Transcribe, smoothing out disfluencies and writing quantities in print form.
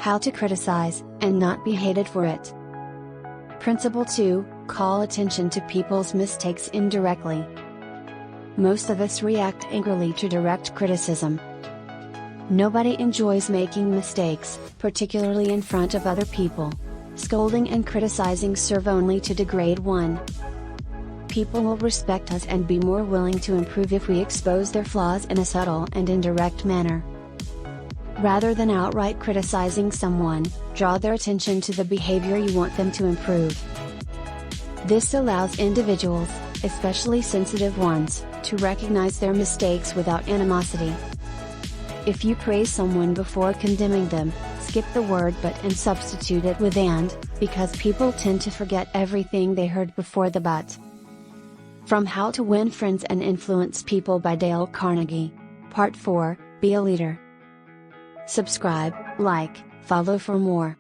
How to criticize, and not be hated for it. Principle 2, call attention to people's mistakes indirectly. Most of us react angrily to direct criticism. Nobody enjoys making mistakes, particularly in front of other people. Scolding and criticizing serve only to degrade one. People will respect us and be more willing to improve if we expose their flaws in a subtle and indirect manner. Rather than outright criticizing someone, draw their attention to the behavior you want them to improve. This allows individuals, especially sensitive ones, to recognize their mistakes without animosity. If you praise someone before condemning them, skip the word but and substitute it with and, because people tend to forget everything they heard before the but. From How to Win Friends and Influence People by Dale Carnegie. Part 4, Be a Leader. Subscribe, like, follow for more.